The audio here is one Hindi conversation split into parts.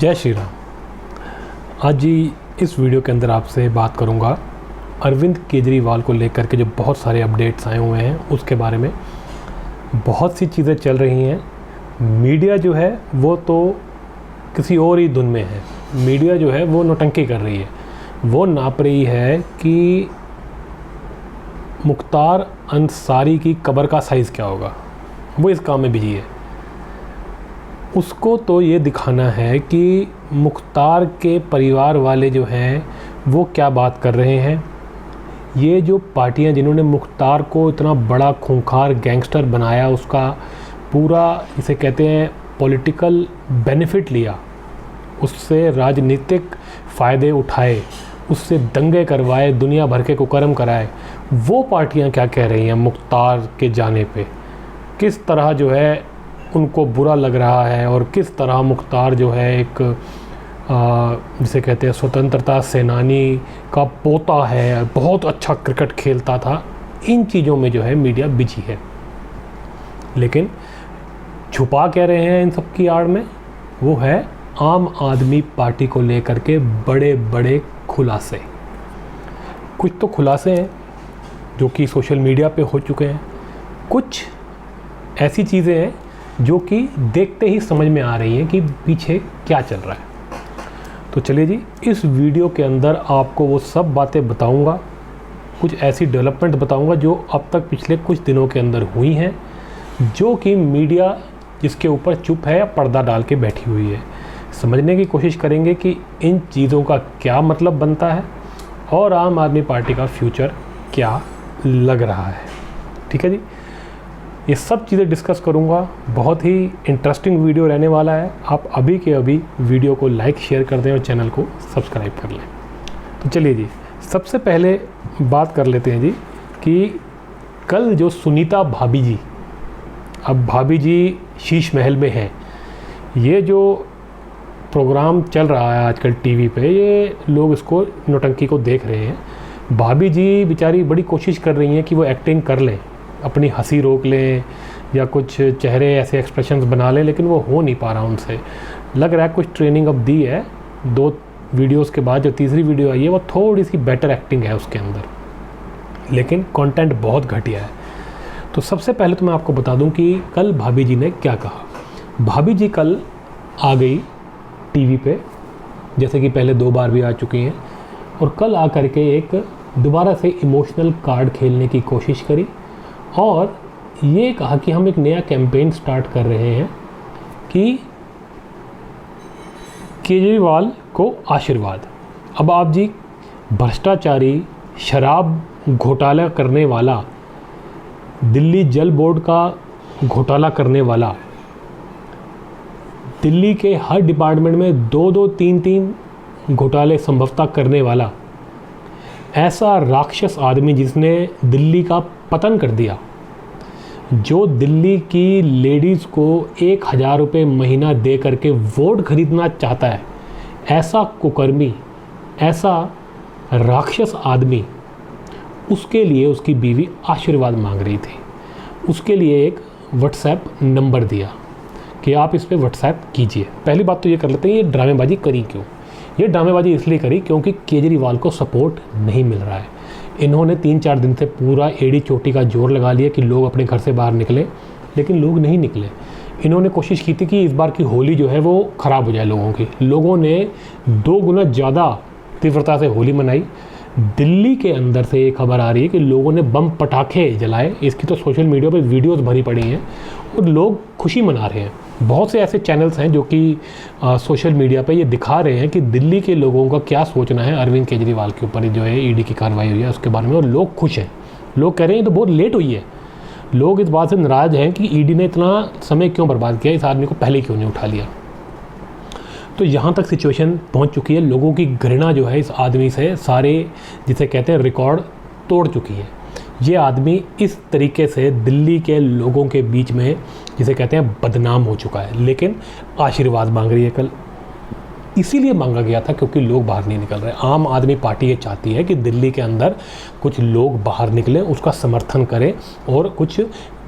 जय श्री राम। आज जी इस वीडियो के अंदर आपसे बात करूंगा अरविंद केजरीवाल को लेकर के जो बहुत सारे अपडेट्स आए हुए हैं उसके बारे में। बहुत सी चीज़ें चल रही हैं। मीडिया जो है वो तो किसी और ही धुन में है। मीडिया जो है वो नौटंकी कर रही है। वो नाप रही है कि मुख्तार अंसारी की कब्र का साइज़ क्या होगा। वो इस काम में बिजी है। उसको तो ये दिखाना है कि मुख्तार के परिवार वाले जो हैं वो क्या बात कर रहे हैं। ये जो पार्टियां जिन्होंने मुख्तार को इतना बड़ा खूंखार गैंगस्टर बनाया, उसका पूरा इसे कहते हैं पॉलिटिकल बेनिफिट लिया, उससे राजनीतिक फ़ायदे उठाए, उससे दंगे करवाए, दुनिया भर के कुकर्म कराए, वो पार्टियां क्या कह रही हैं मुख्तार के जाने पे। किस तरह जो है उनको बुरा लग रहा है और किस तरह मुख्तार जो है एक जिसे कहते हैं स्वतंत्रता सेनानी का पोता है, बहुत अच्छा क्रिकेट खेलता था। इन चीज़ों में जो है मीडिया बिजी है। लेकिन छुपा क्या रहे हैं इन सब की आड़ में, वो है आम आदमी पार्टी को लेकर के बड़े बड़े खुलासे। कुछ तो खुलासे हैं जो कि सोशल मीडिया पे हो चुके हैं, कुछ ऐसी चीज़ें हैं जो कि देखते ही समझ में आ रही हैं कि पीछे क्या चल रहा है। तो चलिए जी, इस वीडियो के अंदर आपको वो सब बातें बताऊंगा, कुछ ऐसी डेवलपमेंट बताऊंगा जो अब तक पिछले कुछ दिनों के अंदर हुई हैं, जो कि मीडिया जिसके ऊपर चुप है या पर्दा डाल के बैठी हुई है। समझने की कोशिश करेंगे कि इन चीज़ों का क्या मतलब बनता है और आम आदमी पार्टी का फ्यूचर क्या लग रहा है। ठीक है जी, ये सब चीज़ें डिस्कस करूँगा। बहुत ही इंटरेस्टिंग वीडियो रहने वाला है। आप अभी के अभी वीडियो को लाइक शेयर कर दें और चैनल को सब्सक्राइब कर लें। तो चलिए जी, सबसे पहले बात कर लेते हैं जी कि कल जो सुनीता भाभी जी, अब भाभी जी शीश महल में हैं, ये जो प्रोग्राम चल रहा है आजकल टीवी पे, ये लोग इसको नौटंकी को देख रहे हैं। भाभी जी बेचारी बड़ी कोशिश कर रही हैं कि वो एक्टिंग कर लें, अपनी हंसी रोक लें या कुछ चेहरे ऐसे एक्सप्रेशंस बना लें, लेकिन वो हो नहीं पा रहा उनसे। लग रहा है कुछ ट्रेनिंग अब दी है। 2 वीडियोस के बाद जो तीसरी वीडियो आई है वो थोड़ी सी बेटर एक्टिंग है उसके अंदर, लेकिन कंटेंट बहुत घटिया है। तो सबसे पहले तो मैं आपको बता दूं कि कल भाभी जी ने क्या कहा। भाभी जी कल आ गई टीवी पे, जैसे कि पहले 2 बार भी आ चुकी हैं, और कल आ करके एक दोबारा से इमोशनल कार्ड खेलने की कोशिश करी और ये कहा कि हम एक नया कैंपेन स्टार्ट कर रहे हैं कि केजरीवाल को आशीर्वाद। अब आप जी, भ्रष्टाचारी, शराब घोटाला करने वाला, दिल्ली जल बोर्ड का घोटाला करने वाला, दिल्ली के हर डिपार्टमेंट में 2-2, 3-3 घोटाले संभवतः करने वाला, ऐसा राक्षस आदमी जिसने दिल्ली का पतन कर दिया, जो दिल्ली की लेडीज़ को 1000 रुपये महीना दे करके वोट खरीदना चाहता है, ऐसा कुकर्मी, ऐसा राक्षस आदमी, उसके लिए उसकी बीवी आशीर्वाद मांग रही थी। उसके लिए एक व्हाट्सएप नंबर दिया कि आप इस पर व्हाट्सएप कीजिए। पहली बात तो ये कर लेते हैं, ये ड्रामेबाजी करी क्यों? ये ड्रामेबाजी इसलिए करी क्योंकि केजरीवाल को सपोर्ट नहीं मिल रहा है। इन्होंने 3-4 दिन से पूरा एड़ी चोटी का जोर लगा लिया कि लोग अपने घर से बाहर निकले, लेकिन लोग नहीं निकले। इन्होंने कोशिश की थी कि इस बार की होली जो है वो ख़राब हो जाए लोगों की। लोगों ने 2 गुना ज़्यादा तीव्रता से होली मनाई। दिल्ली के अंदर से एक खबर आ रही है कि लोगों ने बम पटाखे जलाए। इसकी तो सोशल मीडिया पर वीडियोस भरी पड़ी हैं और लोग खुशी मना रहे हैं। बहुत से ऐसे चैनल्स हैं जो कि सोशल मीडिया पे ये दिखा रहे हैं कि दिल्ली के लोगों का क्या सोचना है अरविंद केजरीवाल के ऊपर जो है ईडी की कार्रवाई हुई है उसके बारे में, और लोग खुश हैं। लोग कह रहे हैं तो बहुत लेट हुई है। लोग इस बात से नाराज़ हैं कि ईडी ने इतना समय क्यों बर्बाद किया, इस आदमी को पहले क्यों नहीं उठा लिया। तो यहाँ तक सिचुएशन पहुँच चुकी है। लोगों की घृणा जो है इस आदमी से सारे जिसे कहते हैं रिकॉर्ड तोड़ चुकी है। ये आदमी इस तरीके से दिल्ली के लोगों के बीच में जिसे कहते हैं बदनाम हो चुका है, लेकिन आशीर्वाद मांग रही है कल। इसीलिए मांगा गया था क्योंकि लोग बाहर नहीं निकल रहे। आम आदमी पार्टी ये चाहती है कि दिल्ली के अंदर कुछ लोग बाहर निकलें, उसका समर्थन करें और कुछ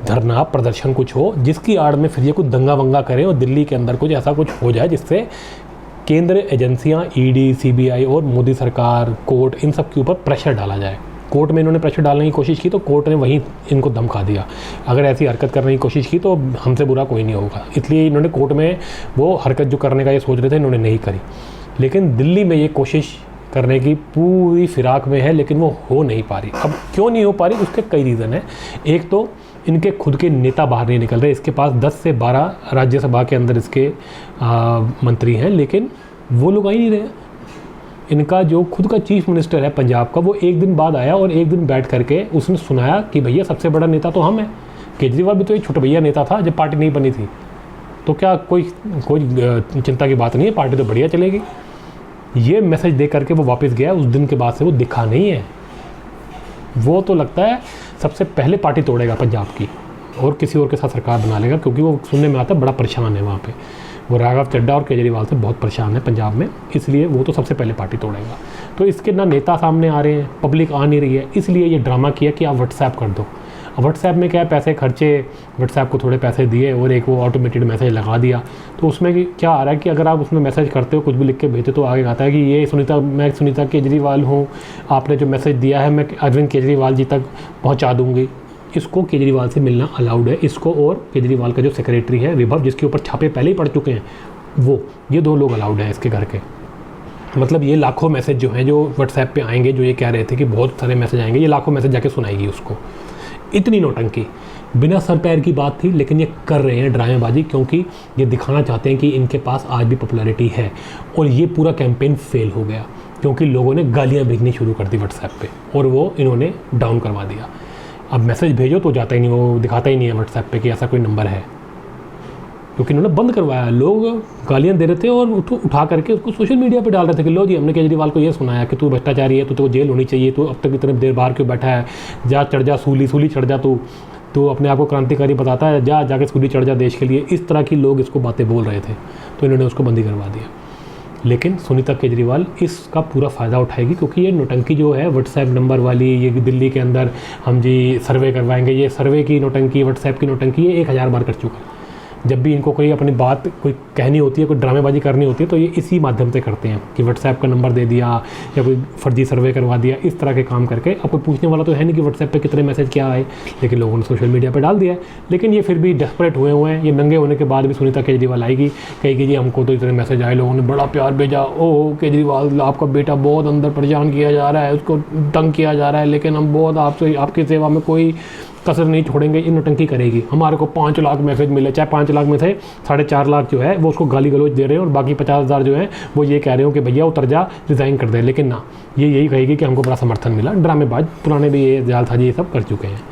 धरना प्रदर्शन कुछ हो, जिसकी आड़ में फिर ये कुछ दंगा वंगा करें और दिल्ली के अंदर कुछ ऐसा कुछ हो जाए जिससे केंद्र एजेंसियां, ईडी, सीबीआई और मोदी सरकार, कोर्ट, इन सब के ऊपर प्रेशर डाला जाए। कोर्ट में इन्होंने प्रेशर डालने की कोशिश की तो कोर्ट ने वहीं इनको धमका दिया, अगर ऐसी हरकत करने की कोशिश की तो हमसे बुरा कोई नहीं होगा। इसलिए इन्होंने कोर्ट में वो हरकत जो करने का ये सोच रहे थे, इन्होंने नहीं करी। लेकिन दिल्ली में ये कोशिश करने की पूरी फिराक में है, लेकिन वो हो नहीं पा रही। अब क्यों नहीं हो पा रही, उसके कई रीज़न हैं। एक तो इनके खुद के नेता बाहर नहीं निकल रहे। इसके पास 10 से 12 राज्यसभा के अंदर इसके मंत्री हैं, लेकिन वो लोग आ ही नहीं रहे। इनका जो खुद का चीफ मिनिस्टर है पंजाब का, वो एक दिन बाद आया और एक दिन बैठ करके उसने सुनाया कि भैया सबसे बड़ा नेता तो हम हैं। केजरीवाल भी तो एक छोटा भैया नेता था जब पार्टी नहीं बनी थी, तो क्या कोई चिंता की बात नहीं है, पार्टी तो बढ़िया चलेगी। ये मैसेज दे करके वो वापस गया। उस दिन के बाद से वो दिखा नहीं है। वो तो लगता है सबसे पहले पार्टी तोड़ेगा पंजाब की और किसी और के साथ सरकार बना लेगा, क्योंकि वो सुनने में आता है बड़ा परेशान है वहाँ पे। वो राघव चड्ढा और केजरीवाल से बहुत परेशान है पंजाब में, इसलिए वो तो सबसे पहले पार्टी तोड़ेगा। तो इसके ना नेता सामने आ रहे हैं, पब्लिक आ नहीं रही है, इसलिए ये ड्रामा किया कि आप व्हाट्सएप कर दो। अब व्हाट्सएप में क्या है, पैसे खर्चे, व्हाट्सएप को थोड़े पैसे दिए और एक वो ऑटोमेटेड मैसेज लगा दिया। तो उसमें क्या आ रहा है कि अगर आप उसमें मैसेज करते हो, कुछ भी लिख के भेजते, तो आगे आता है कि ये मैं सुनीता केजरीवाल हूँ, आपने जो मैसेज दिया है मैं अरविंद केजरीवाल जी तक पहुँचा दूँगी। इसको केजरीवाल से मिलना अलाउड है, इसको और केजरीवाल का जो सेक्रेटरी है विभव, जिसके ऊपर छापे पहले ही पड़ चुके हैं, ये 2 लोग अलाउड हैं इसके घर के। मतलब ये लाखों मैसेज जो हैं जो व्हाट्सएप पे आएंगे, जो ये कह रहे थे कि बहुत सारे मैसेज आएंगे, ये लाखों मैसेज जाके सुनाएगी उसको। इतनी नौटंकी, बिना सर पैर की बात थी, लेकिन ये कर रहे हैं ड्रामेबाजी, क्योंकि ये दिखाना चाहते हैं कि इनके पास आज भी पॉपुलैरिटी है। और ये पूरा कैंपेन फेल हो गया, क्योंकि लोगों ने गालियाँ भेजनी शुरू कर दी व्हाट्सएप पे और वो इन्होंने डाउन करवा दिया। अब मैसेज भेजो तो जाता ही नहीं, वो दिखाता ही नहीं है व्हाट्सएप पे कि ऐसा कोई नंबर है, क्योंकि इन्होंने बंद करवाया। लोग गालियाँ दे रहे थे और उठा करके उसको सोशल मीडिया पे डाल रहे थे कि लो जी, हमने केजरीवाल को ये सुनाया कि तू भ्रष्टाचारी है, तो जेल होनी चाहिए, तो अब तक इतने देर बाहर क्यों बैठा है, जा चढ़ जा सूली चढ़ जा, तू अपने आप को क्रांतिकारी बताता है, जाके सूली चढ़ जा देश के लिए। इस तरह की लोग इसको बातें बोल रहे थे, तो इन्होंने उसको बंदी करवा दिया। लेकिन सुनीता केजरीवाल इसका पूरा फ़ायदा उठाएगी, क्योंकि ये नौटंकी जो है व्हाट्सएप नंबर वाली, ये दिल्ली के अंदर हम जी सर्वे करवाएंगे, ये सर्वे की नौटंकी, व्हाट्सएप की नौटंकी, ये 1000 बार कर चुका है। जब भी इनको कोई अपनी बात कोई कहनी होती है, कोई ड्रामेबाजी करनी होती है, तो ये इसी माध्यम से करते हैं कि व्हाट्सएप का नंबर दे दिया या कोई फर्जी सर्वे करवा दिया, इस तरह के काम करके। अब कोई पूछने वाला तो है नहीं कि व्हाट्सएप पे कितने मैसेज क्या आए, लेकिन लोगों ने सोशल मीडिया पे डाल दिया है। लेकिन ये फिर भी डेस्परेट हुए हैं। ये नंगे होने के बाद भी सुनीता केजरीवाल आएगी, कहेगी जी हमको तो इतने मैसेज आए, लोगों ने बड़ा प्यार भेजा, ओह केजरीवाल आपका बेटा बहुत अंदर परेशान किया जा रहा है, उसको तंग किया जा रहा है, लेकिन हम बहुत आपकी सेवा में कोई कसर नहीं छोड़ेंगे। इन नौटंकी करेगी। हमारे को 5 लाख मैसेज मिले, चाहे 5 लाख में से 4.5 लाख जो है वो उसको गाली गलौज दे रहे हैं और बाकी 50,000 जो है वो ये कह रहे हो कि भैया उतर जा, रिज़ाइन कर दे। लेकिन ना, ये यही कहेगी कि हमको बड़ा समर्थन मिला। ड्रामेबाज पुराने भी ये जालसाजी ये सब कर चुके हैं।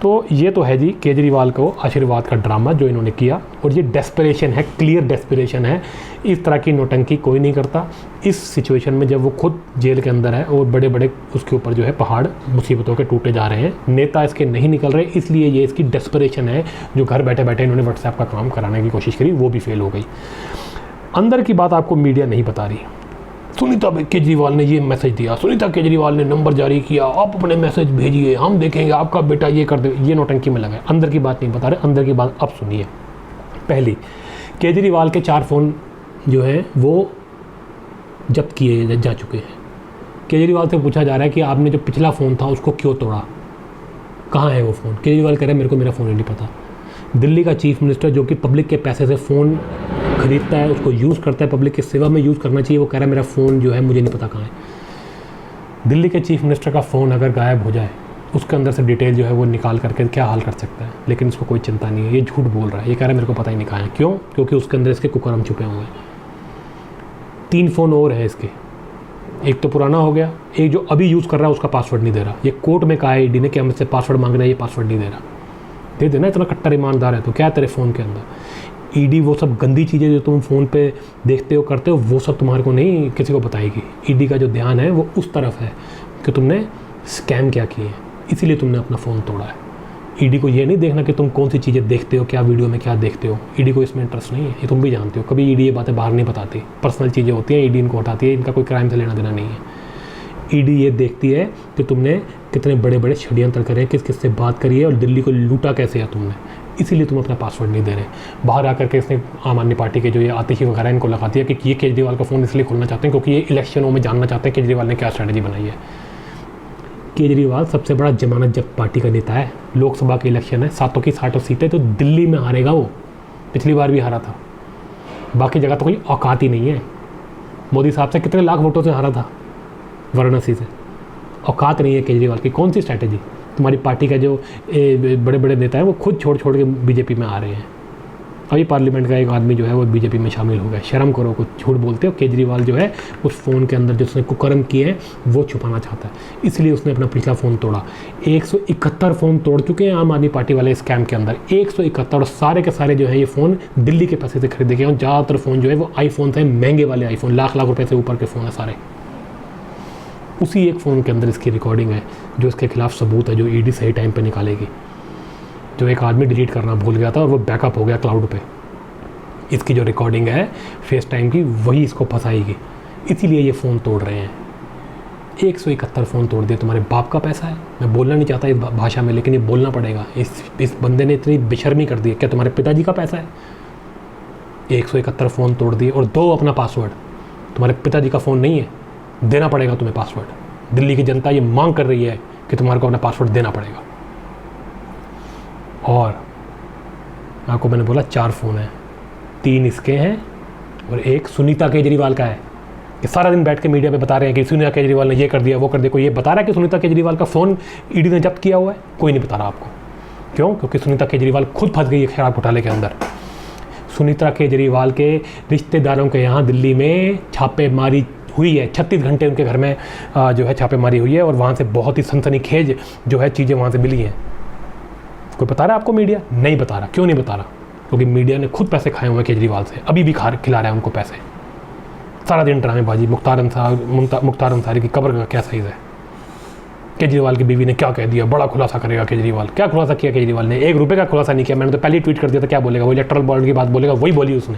तो ये तो है जी केजरीवाल को आशीर्वाद का ड्रामा जो इन्होंने किया, और ये डेस्परेशन है, क्लियर डेस्परेशन है। इस तरह की नौटंकी कोई नहीं करता इस सिचुएशन में, जब वो खुद जेल के अंदर है और बड़े बड़े उसके ऊपर जो है पहाड़ मुसीबतों के टूटे जा रहे हैं, नेता इसके नहीं निकल रहे। इसलिए ये इसकी डेस्परेशन है, जो घर बैठे बैठे इन्होंने व्हाट्सएप का काम कराने की कोशिश करी, वो भी फेल हो गई। अंदर की बात आपको मीडिया नहीं बता रही। सुनीता केजरीवाल ने ये मैसेज दिया, सुनीता केजरीवाल ने नंबर जारी किया, आप अपने मैसेज भेजिए, हम देखेंगे आपका बेटा ये कर दे। ये नौटंकी में लगा है, अंदर की बात नहीं बता रहे। अंदर की बात अब सुनिए। पहली, केजरीवाल के 4 फ़ोन जो हैं वो जब्त किए जा चुके हैं। केजरीवाल से पूछा जा रहा है कि आपने जो पिछला फ़ोन था उसको क्यों तोड़ा, कहाँ है वो फ़ोन। केजरीवाल कह रहे हैं मेरे को मेरा फ़ोन नहीं पता। दिल्ली का चीफ मिनिस्टर जो कि पब्लिक के पैसे से फ़ोन खरीदता है, उसको यूज़ करता है, पब्लिक की सेवा में यूज़ करना चाहिए, वो कह रहा है मेरा फ़ोन जो है मुझे नहीं पता कहाँ है। दिल्ली के चीफ मिनिस्टर का फ़ोन अगर गायब हो जाए, उसके अंदर से डिटेल जो है वो निकाल करके क्या हाल कर सकता है, लेकिन इसको कोई चिंता नहीं है। ये झूठ बोल रहा है, ये कह रहा है मेरे को पता ही नहीं कहाँ है। क्यों? क्योंकि उसके अंदर इसके कुकर्म छुपे हुए हैं। 3 फ़ोन और हैं इसके, एक तो पुराना हो गया, एक जो अभी यूज़ कर रहा है उसका पासवर्ड नहीं दे रहा। ये कोर्ट में कहा है ईडी ने कि हम इससे पासवर्ड मांग रहे हैं, ये पासवर्ड नहीं दे रहा। दे देना, इतना कट्टर ईमानदार है तो क्या तेरे फ़ोन के अंदर। ईडी वो सब गंदी चीज़ें जो तुम फ़ोन पे देखते हो करते हो, वो सब तुम्हारे को नहीं किसी को बताएगी। ईडी का जो ध्यान है वो उस तरफ है कि तुमने स्कैम क्या किए, इसीलिए तुमने अपना फ़ोन तोड़ा है। ईडी को ये नहीं देखना कि तुम कौन सी चीज़ें देखते हो, क्या वीडियो में क्या देखते हो। ईडी को इसमें इंटरेस्ट नहीं है, ये तुम भी जानते हो। कभी ईडी ये बातें बाहर नहीं बताती, पर्सनल चीज़ें होती हैं, ईडी इनको हटाती है, इनका कोई क्राइम से लेना देना नहीं है। ईडी ये देखती है कि तुमने कितने बड़े बड़े षड्यंत्र करे, किस किस से बात करी है और दिल्ली को लूटा कैसे है तुमने। इसीलिए तुम अपना पासवर्ड नहीं दे रहे। बाहर आकर के इसने आम आदमी पार्टी के जो ये आतिशी वगैरह इनको लगा दिया कि ये केजरीवाल का फ़ोन इसलिए खोलना चाहते हैं क्योंकि ये इलेक्शनों में जानना चाहते हैं केजरीवाल ने क्या स्ट्रैटेजी बनाई है। केजरीवाल सबसे बड़ा जमानत जब पार्टी का नेता है। लोकसभा के इलेक्शन है, 7 की 7 सीटें, तो दिल्ली में हारेगा वो। पिछली बार भी हारा था, बाकी जगह तो कोई औकात ही नहीं है। मोदी साहब से कितने लाख वोटों से हारा था, वाराणसी से। औकात नहीं है केजरीवाल की। कौन सी स्ट्रैटेजी? तुम्हारी पार्टी का जो बड़े बड़े नेता हैं वो खुद छोड़ छोड़ के बीजेपी में आ रहे हैं। अभी पार्लियामेंट का एक आदमी जो है वो बीजेपी में शामिल हो गया। शर्म करो, कुछ झूठ बोलते हो। केजरीवाल जो है उस फ़ोन के अंदर जो उसने कुकर्म किए हैं वो छुपाना चाहता है, इसलिए उसने अपना पिछला फ़ोन तोड़ा। 171 फ़ोन तोड़ चुके हैं आम आदमी पार्टी वाले स्कैम के अंदर, 171। और सारे के सारे जो है ये फ़ोन दिल्ली के पैसे से खरीदे गए हैं। ज़्यादातर फ़ोन जो है वो आईफोन हैं, महंगे वाले आईफोन, लाख लाख रुपये से ऊपर के फ़ोन है सारे। उसी एक फ़ोन के अंदर इसकी रिकॉर्डिंग है जो इसके खिलाफ सबूत है, जो ईडी सही टाइम पे निकालेगी। जो एक आदमी डिलीट करना भूल गया था और वो बैकअप हो गया क्लाउड पे। इसकी जो रिकॉर्डिंग है फेस टाइम की, वही इसको फंसाएगी। इसीलिए ये फ़ोन तोड़ रहे हैं। 171 फ़ोन तोड़ दिए। तुम्हारे बाप का पैसा है। मैं बोलना नहीं चाहता इस भाषा में, लेकिन ये बोलना पड़ेगा। इस बंदे ने इतनी बेशर्मी कर दी है। क्या तुम्हारे पिताजी का पैसा है? 171 फ़ोन तोड़ दिए और दो अपना पासवर्ड। तुम्हारे पिताजी का फ़ोन नहीं है, देना पड़ेगा तुम्हें पासवर्ड। दिल्ली की जनता ये मांग कर रही है कि तुम्हारे को अपना पासवर्ड देना पड़ेगा। और आपको मैंने बोला 4 फ़ोन हैं, 3 इसके हैं और एक सुनीता केजरीवाल का है। कि सारा दिन बैठ के मीडिया पे बता रहे हैं कि सुनीता केजरीवाल ने ये कर दिया, वो कर दिया। कोई ये बता रहा है कि सुनीता केजरीवाल का फ़ोन ईडी ने जब्त किया हुआ है? कोई नहीं बता रहा आपको। क्यों? क्योंकि सुनीता केजरीवाल खुद फंस गई है शराब घोटाले के अंदर। सुनीता केजरीवाल के रिश्तेदारों के यहाँ दिल्ली में छापेमारी हुई है। 36 घंटे उनके घर में जो है छापेमारी हुई है और वहाँ से बहुत ही सनसनीखेज जो है चीज़ें वहाँ से मिली हैं। कोई बता रहा है आपको? मीडिया नहीं बता रहा। क्यों नहीं बता रहा? क्योंकि मीडिया ने खुद पैसे खाए हुए हैं केजरीवाल से, अभी भी खिला रहा है उनको पैसे। सारा दिन ड्रामेबाजी। मुख्तार अंसारी की कब्र का क्या साइज़ है? केजरीवाल की बीवी ने क्या कह दिया, बड़ा खुलासा करेगा केजरीवाल। क्या खुलासा किया केजरीवाल ने? 1 रुपये का खुलासा नहीं किया। मैंने तो पहले ही ट्वीट कर दिया था। क्या बोलेगा वो? इलेक्टोरल बॉन्ड की बात बोलेगा, वही बोली उसने।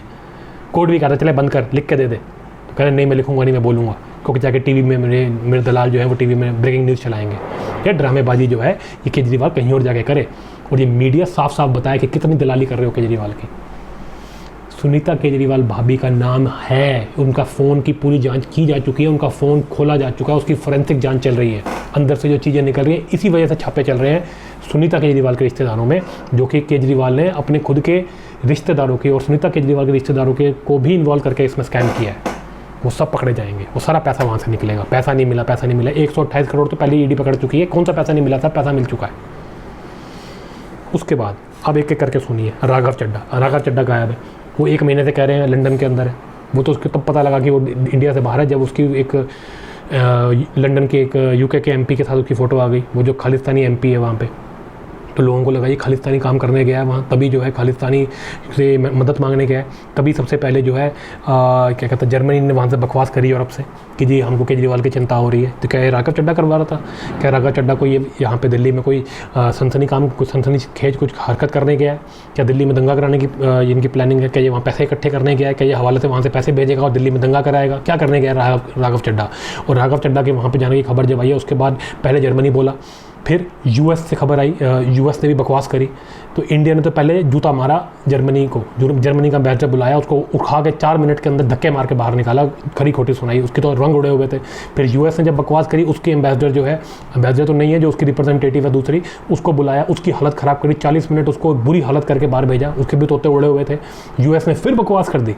कोर्ट भी कहा था चले बंद कर, लिख के दे दे। तो कह रहे नहीं, मैं लिखूंगा नहीं, मैं बोलूँगा। क्योंकि जाके टीवी में मेरे दलाल जो है वो टीवी में ब्रेकिंग न्यूज़ चलाएंगे। ये ड्रामेबाजी जो है ये केजरीवाल कहीं और जाके करे। और ये मीडिया साफ साफ बताया कि कितनी दलाली कर रहे हो केजरीवाल की। सुनीता केजरीवाल भाभी का नाम है। उनका फ़ोन की पूरी जांच की जा चुकी है, उनका फ़ोन खोला जा चुका है, उसकी फोरेंसिक जांच चल रही है। अंदर से जो चीज़ें निकल रही हैं, इसी वजह से छापे चल रहे हैं सुनीता केजरीवाल के रिश्तेदारों में, जो कि केजरीवाल ने अपने खुद के रिश्तेदारों के और सुनीता केजरीवाल के रिश्तेदारों के को भी इन्वॉल्व करके इसमें स्कैम किया है। वो सब पकड़े जाएंगे। वो सारा पैसा वहाँ से निकलेगा। पैसा नहीं मिला, पैसा नहीं मिला। 128 करोड़ तो पहले ईडी पकड़ चुकी है। कौन सा पैसा नहीं मिला था? पैसा मिल चुका है। उसके बाद अब एक एक करके सुनिए। राघव चड्ढा गायब है। वो 1 महीने से कह रहे हैं लंदन के अंदर है। वो तो उसको तब पता लगा कि वो इंडिया से बाहर है जब उसकी एक लंदन के एक यूके के एमपी के साथ उसकी फ़ोटो आ गई। वो जो खालिस्तानी एमपी है वहाँ पे, तो लोगों को लगा ये खालिस्तानी काम करने गया है वहाँ, तभी जो है खालिस्तानी से मदद मांगने गया है। तभी सबसे पहले जो है क्या कहते हैं, जर्मनी ने वहाँ से बकवास करी यूरोप से कि जी हमको केजरीवाल की चिंता हो रही है। तो क्या राघव चड्ढा करवा रहा था? क्या राघव चड्ढा को ये यहाँ पे दिल्ली में कोई सनसनी खेज कुछ हरकत करने गया है? क्या दिल्ली में दंगा कराने की इनकी प्लानिंग है? क्या ये वहाँ पैसे इकट्ठे करने गया है? क्या ये हवाले से वहाँ से पैसे भेजेगा और दिल्ली में दंगा कराएगा? क्या करने गया राघव चड्ढा? और राघव चड्ढा के वहाँ पर जाने की खबर जब आई है उसके बाद पहले जर्मनी बोला, फिर यूएस से खबर आई, यूएस ने भी बकवास करी। तो इंडिया ने तो पहले जूता मारा जर्मनी को। जर्मनी का एम्बेसडर बुलाया, उसको उठा के 4 मिनट के अंदर धक्के मार के बाहर निकाला, खरी खोटी सुनाई। उसके तो रंग उड़े हुए थे। फिर यूएस ने जब बकवास करी, उसके एम्बेसडर जो है, एम्बेसडर तो नहीं है, जो उसकी रिप्रेजेंटेटिव है दूसरी, उसको बुलाया, उसकी हालत ख़राब करी। 40 मिनट उसको बुरी हालत करके बाहर भेजा। उसके भी तोते उड़े हुए थे। यूएस ने फिर बकवास कर दी।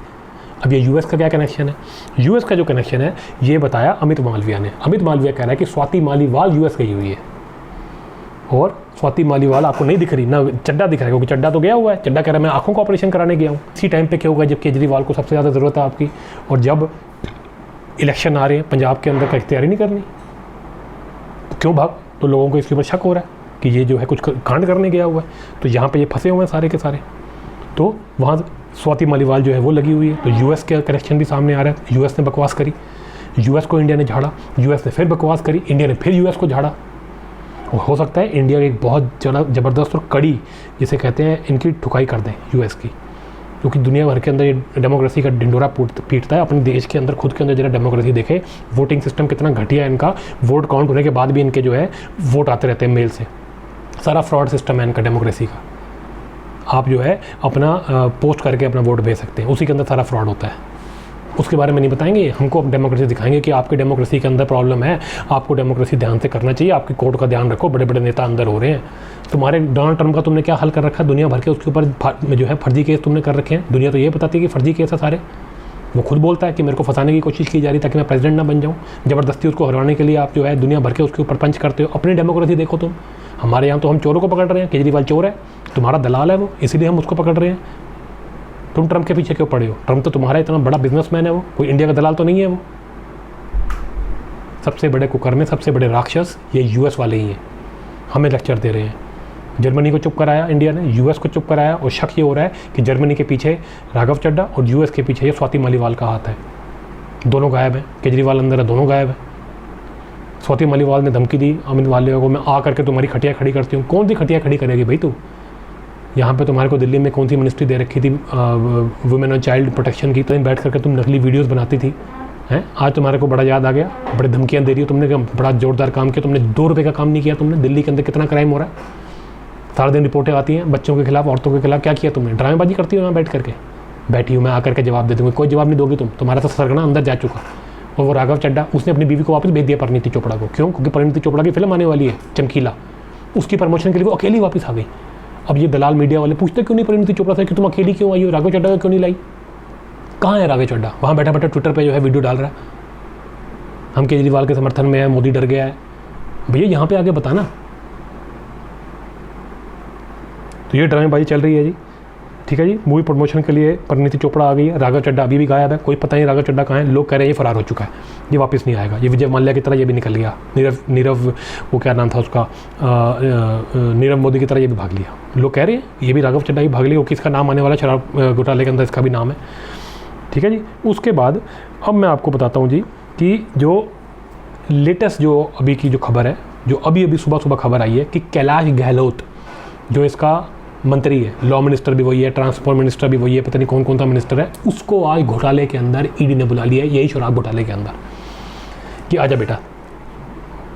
अब ये यूएस का क्या कनेक्शन है? यूएस का जो कनेक्शन है ये बताया अमित मालविया ने। अमित मालविया कह रहा है कि स्वाति मालीवाल यूएस गई हुई है। और स्वाति मालीवाल आपको नहीं दिख रही, ना चड्ढा दिख रहा है, क्योंकि चड्ढा तो गया हुआ है। चड्ढा कह रहा है मैं आंखों का ऑपरेशन कराने गया हूँ। इसी टाइम पे क्या होगा जब केजरीवाल को सबसे ज़्यादा ज़रूरत है आपकी, और जब इलेक्शन आ रहे हैं पंजाब के अंदर, का तैयारी नहीं करनी तो क्यों भाग? तो लोगों को इसके ऊपर शक हो रहा है कि ये जो है कुछ कांड करने गया हुआ है। तो यहाँ पर ये फंसे हुए हैं सारे के सारे। तो वहाँ स्वाति मालीवाल जो है वो लगी हुई है। तो यूएस का कनेक्शन भी सामने आ रहा है। यूएस ने बकवास करी, यूएस को इंडिया ने झाड़ा, यूएस ने फिर बकवास करी, इंडिया ने फिर यूएस को झाड़ा। हो सकता है इंडिया की एक बहुत ज़बरदस्त और कड़ी, जिसे कहते हैं, इनकी ठुकाई कर दें यूएस की, क्योंकि दुनिया भर के अंदर ये डेमोक्रेसी का डिंडोरा पीटता है। अपने देश के अंदर, खुद के अंदर जरा डेमोक्रेसी देखे। वोटिंग सिस्टम कितना घटिया है इनका। वोट काउंट होने के बाद भी इनके जो है वोट आते रहते हैं मेल से। सारा फ्रॉड सिस्टम है इनका डेमोक्रेसी का। आप जो है अपना पोस्ट करके अपना वोट भेज सकते हैं, उसी के अंदर सारा फ्रॉड होता है। उसके बारे में नहीं बताएंगे, हमको डेमोक्रेसी दिखाएंगे कि आपकी डेमोक्रेसी के अंदर प्रॉब्लम है, आपको डेमोक्रेसी ध्यान से करना चाहिए, आपकी कोर्ट का ध्यान रखो, बड़े बड़े नेता अंदर हो रहे हैं। तुम्हारे डोनाल्ड ट्रंप का तुमने क्या हल कर रखा है, दुनिया भर के उसके ऊपर जो है फर्जी केस तुमने कर रखे हैं। दुनिया तो ये बताती है कि फर्जी केस है सारे। वो खुद बोलता है कि मेरे को फंसाने की कोशिश की जा रही ताकि मैं प्रेसिडेंट ना बन जाऊँ। ज़बरदस्ती उसको हरवाने के लिए आप जो है दुनिया भर के उसके ऊपर पंच करते हो। अपनी डेमोक्रेसी देखो तुम। हमारे यहाँ तो हम चोरों को पकड़ रहे हैं, केजरीवाल चोर है, तुम्हारा दलाल है वो, इसीलिए हम उसको पकड़ रहे हैं। तुम ट्रंप के पीछे क्यों पड़े हो? ट्रंप तो तुम्हारा इतना बड़ा बिजनेसमैन है, वो कोई इंडिया का दलाल तो नहीं है। वो सबसे बड़े कुकर्मे, सबसे बड़े राक्षस ये यूएस वाले ही हैं, हमें लेक्चर दे रहे हैं। जर्मनी को चुप कराया इंडिया ने, यूएस को चुप कराया, और शक ये हो रहा है कि जर्मनी के पीछे राघव चड्ढा और यूएस के पीछे ये स्वाति मालीवाल का हाथ है। दोनों गायब हैं, केजरीवाल अंदर है, दोनों गायब है। स्वाति मालीवाल ने धमकी दी अमित मालविया को, मैं आ करके तुम्हारी खटिया खड़ी करती हूँ। कौन सी खटिया खड़ी करेगी भाई तू? यहाँ पे तुम्हारे को दिल्ली में कौन सी मिनिस्ट्री दे रखी थी वुमेन और चाइल्ड प्रोटेक्शन की, तो बैठ करके तुम नकली वीडियोस बनाती थी हैं। आज तुम्हारे को बड़ा याद आ गया, बड़े धमकियाँ दे रही हो तुमने, बड़ा जोरदार काम किया तुमने। 2 रुपये का काम नहीं किया तुमने। दिल्ली के अंदर कितना क्राइम हो रहा है, सारा दिन रिपोर्टें आती हैं बच्चों के खिलाफ, औरतों के खिलाफ। क्या किया तुमने? ड्रामेबाजी करती हो यहाँ बैठ करके। बैठी हूँ मैं आकर के जवाब दे दूँगी, कोई जवाब नहीं दोगी तुम, तुम्हारा तो सरगना अंदर जा चुका। और वो राघव चड्ढा, उसने अपनी बीवी को वापस भेज दिया परिणीति चोपड़ा को। क्यों? क्योंकि परिणीति चोपड़ा की फिल्म आने वाली है चमकीला, उसकी प्रमोशन के लिए वो अकेली वापस आ गई। अब ये दलाल मीडिया वाले पूछते क्यों नहीं परिणीति चोपड़ा से कि तुम अकेली क्यों आई हो, राघव चड्ढा को क्यों नहीं लाई? कहाँ है राघव चड्ढा? वहाँ बैठा बैठा ट्विटर पे जो है वीडियो डाल रहा है, हम केजरीवाल के समर्थन में है, मोदी डर गया है। भैया यहाँ पे आगे बताना। तो ये ड्रामेबाजी चल रही है जी, ठीक है जी। मूवी प्रमोशन के लिए परिणीति चोपड़ा आ गई है, राघव चड्ढा अभी भी गायब है, कोई पता नहीं राघव चड्ढा कहाँ है। लोग कह रहे हैं ये फरार हो चुका है, ये वापस नहीं आएगा। ये विजय माल्या की तरह ये भी निकल गया, नीरव वो क्या नाम था उसका, नीरव मोदी की तरह ये भी भाग लिया। लोग कह रहे हैं ये भी राघव चड्ढा ही भाग लिया, वो किसका नाम आने वाला शराब घोटाले के अंदर इसका भी नाम है, ठीक है जी। उसके बाद अब मैं आपको बताता हूँ जी कि जो लेटेस्ट जो अभी की जो खबर है, जो अभी सुबह खबर आई है कि कैलाश गहलोत जो इसका मंत्री है, लॉ मिनिस्टर भी वही है, ट्रांसपोर्ट मिनिस्टर भी वही है, पता नहीं कौन कौन सा मिनिस्टर है, उसको आज घोटाले के अंदर ईडी ने बुला लिया है, यही शराब घोटाले के अंदर, कि आजा बेटा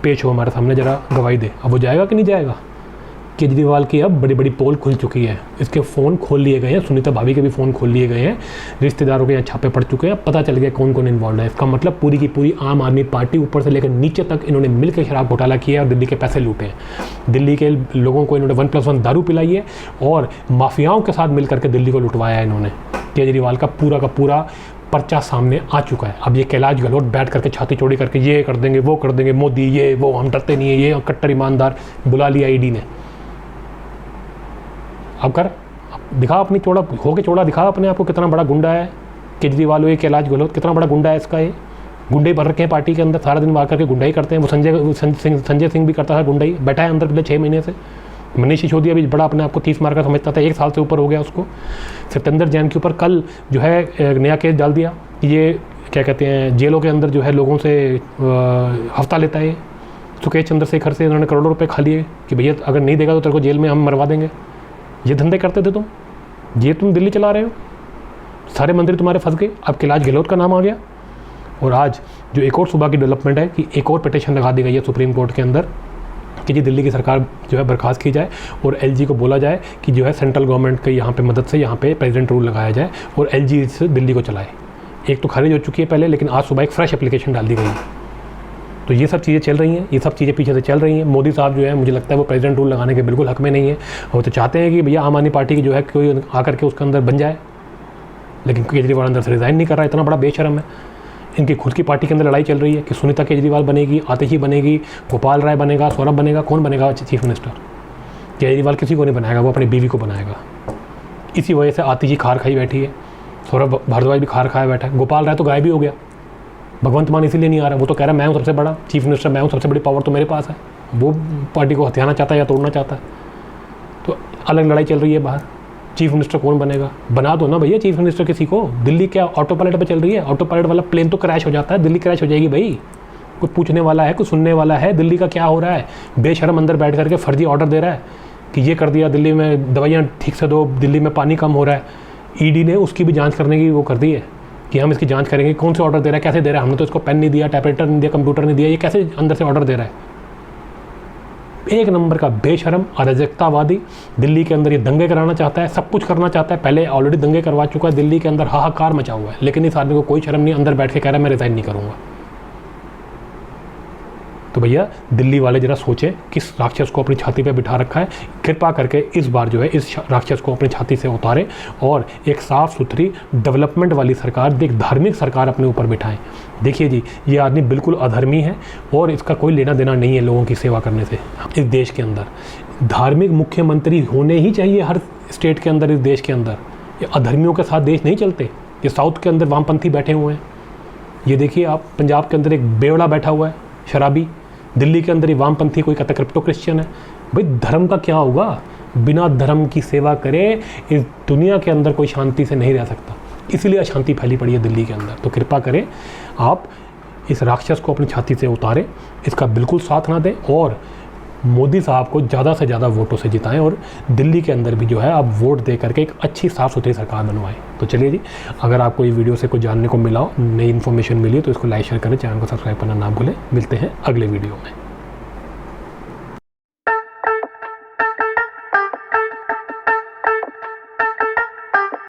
पेश हो हमारे सामने, जरा गवाही दे। अब वो जाएगा कि नहीं जाएगा? केजरीवाल की अब बड़ी बड़ी पोल खुल चुकी है, इसके फ़ोन खोल लिए गए हैं, सुनीता भाभी के भी फ़ोन खोल लिए गए हैं, रिश्तेदारों के यहाँ छापे पड़ चुके हैं, पता चल गया कौन कौन इन्वॉल्व है। इसका मतलब पूरी की पूरी आम आदमी पार्टी ऊपर से लेकर नीचे तक इन्होंने मिलकर शराब घोटाला किया और दिल्ली के पैसे लूटे हैं। दिल्ली के लोगों को इन्होंने 1+1 दारू पिलाई है और माफियाओं के साथ मिल करके दिल्ली को लुटवाया है इन्होंने। केजरीवाल का पूरा पर्चा सामने आ चुका है। अब ये कैलाश गहलोत बैठ करके छाती चौड़ी करके ये कर देंगे, वो कर देंगे, मोदी ये वो, हम डरते नहीं है, ये कट्टर ईमानदार, बुला लिया ईडी ने। अब कर दिखा अपनी चौड़ा होके, चौड़ा दिखा अपने आप को, कितना बड़ा गुंडा है केजरीवाल। ये कैलाश गहलोत कितना बड़ा गुंडा है इसका, ये गुंडे भर रखे हैं पार्टी के अंदर, सारा दिन बाहर करके गुंडाई करते हैं। वो संजय सिंह भी करता था गुंडाई, बैठा है अंदर पिछले 6 महीने से। मनीष सिसोदिया भी बड़ा अपने आप को 30 मार का समझता था, 1 साल से ऊपर हो गया उसको। सत्येंद्र जैन के ऊपर कल जो है एक नया केस डाल दिया, ये क्या कहते हैं, जेलों के अंदर जो है लोगों से हफ्ता लेता है। सुकेश चंद्रशेखर से उन्होंने करोड़ों रुपये खा लिए कि भैया अगर नहीं देगा तो तेरे को जेल में हम मरवा देंगे। ये धंधे करते थे तुम, ये तुम दिल्ली चला रहे हो, सारे मंत्री तुम्हारे फंस गए। अब कैलाश गहलोत का नाम आ गया। और आज जो एक और सुबह की डेवलपमेंट है कि एक और पिटीशन लगा दी गई है सुप्रीम कोर्ट के अंदर कि जी दिल्ली की सरकार जो है बर्खास्त की जाए और एलजी को बोला जाए कि जो है सेंट्रल गवर्नमेंट के यहाँ पे मदद से यहाँ पे प्रेसिडेंट रूल लगाया जाए और एलजी से दिल्ली को चलाए। एक तो खारिज हो चुकी है पहले, लेकिन आज सुबह एक फ्रेश एप्लीकेशन डाल दी गई है। तो ये सब चीज़ें चल रही हैं, ये सब चीज़ें पीछे से चल रही हैं। मोदी साहब जो है मुझे लगता है वो प्रेसिडेंट रूल लगाने के बिल्कुल हक में नहीं है। वो तो चाहते हैं कि भैया आम आदमी पार्टी की जो है कोई आकर के उसके अंदर बन जाए, लेकिन केजरीवाल अंदर से रिज़ाइन नहीं कर रहा है, इतना बड़ा बेशरम है। इनकी खुद की पार्टी के अंदर लड़ाई चल रही है कि सुनीता केजरीवाल बनेगी, आतिशी बनेगी, गोपाल राय बनेगा, सौरभ बनेगा, कौन बनेगा चीफ मिनिस्टर? केजरीवाल किसी को नहीं बनाएगा, वो अपनी बीवी को बनाएगा। इसी वजह से आतिशी खार खाई बैठी है, सौरभ भारद्वाज भी खार खाया बैठा है, गोपाल राय तो गायब ही हो गया। भगवंत मान इसीलिए नहीं आ रहा, वो तो कह रहा है मैं हूँ सबसे बड़ा चीफ मिनिस्टर, मैं हूँ, सबसे बड़ी पावर तो मेरे पास है। वो पार्टी को हथियाना चाहता है या तोड़ना चाहता है। तो अलग लड़ाई चल रही है बाहर। चीफ मिनिस्टर कौन बनेगा? बना दो ना भैया चीफ मिनिस्टर किसी को। दिल्ली क्या ऑटो पायलट पे चल रही है? ऑटो पायलट वाला प्लेन तो क्रैश हो जाता है, दिल्ली क्रैश हो जाएगी भाई। कोई पूछने वाला है, कोई सुनने वाला है दिल्ली का क्या हो रहा है? बेशरम अंदर बैठ करके फर्जी ऑर्डर दे रहा है कि ये कर दिया, दिल्ली में दवाइयाँ ठीक से दो, दिल्ली में पानी कम हो रहा है। ईडी ने उसकी भी जाँच करने की वो कर दी है कि हम इसकी जांच करेंगे, कौन से ऑर्डर दे रहा है, कैसे दे रहा है। हमने तो इसको पेन नहीं दिया, टाइपराइटर नहीं दिया, कंप्यूटर नहीं दिया, ये कैसे अंदर से ऑर्डर दे रहा है? एक नंबर का बेशरम, अराजकतावादी, दिल्ली के अंदर ये दंगे कराना चाहता है, सब कुछ करना चाहता है। पहले ऑलरेडी दंगे करवा चुका है, दिल्ली के अंदर हाहाकार मचा हुआ है, लेकिन इस आदमी को कोई शर्म नहीं, अंदर बैठ के कह रहा है मैं रिज़ाइन नहीं करूँगा। तो भैया दिल्ली वाले जरा सोचें, किस राक्षस को अपनी छाती पे बिठा रखा है, कृपा करके इस बार जो है इस राक्षस को अपनी छाती से उतारें और एक साफ़ सुथरी डेवलपमेंट वाली सरकार, एक धार्मिक सरकार अपने ऊपर बिठाएं। देखिए जी, ये आदमी बिल्कुल अधर्मी है और इसका कोई लेना देना नहीं है लोगों की सेवा करने से। इस देश के अंदर धार्मिक मुख्यमंत्री होने ही चाहिए हर स्टेट के अंदर, इस देश के अंदर। ये अधर्मियों के साथ देश नहीं चलते। ये साउथ के अंदर वामपंथी बैठे हुए हैं, ये देखिए आप, पंजाब के अंदर एक बेवड़ा बैठा हुआ है शराबी, दिल्ली के अंदर ही वामपंथी कोई कहता क्रिप्टो क्रिश्चियन है। भाई धर्म का क्या होगा, बिना धर्म की सेवा करे इस दुनिया के अंदर कोई शांति से नहीं रह सकता। इसीलिए अशांति फैली पड़ी है दिल्ली के अंदर। तो कृपा करें आप इस राक्षस को अपनी छाती से उतारें, इसका बिल्कुल साथ ना दें और मोदी साहब को ज़्यादा से ज़्यादा वोटों से जिताएं और दिल्ली के अंदर भी जो है आप वोट दे करके एक अच्छी साफ़ सुथरी सरकार बनवाएं। तो चलिए जी, अगर आपको ये वीडियो से कुछ जानने को मिला हो, नई इन्फॉर्मेशन मिली हो, तो इसको लाइक शेयर करें, चैनल को सब्सक्राइब करना ना भूलें। मिलते हैं अगले वीडियो में।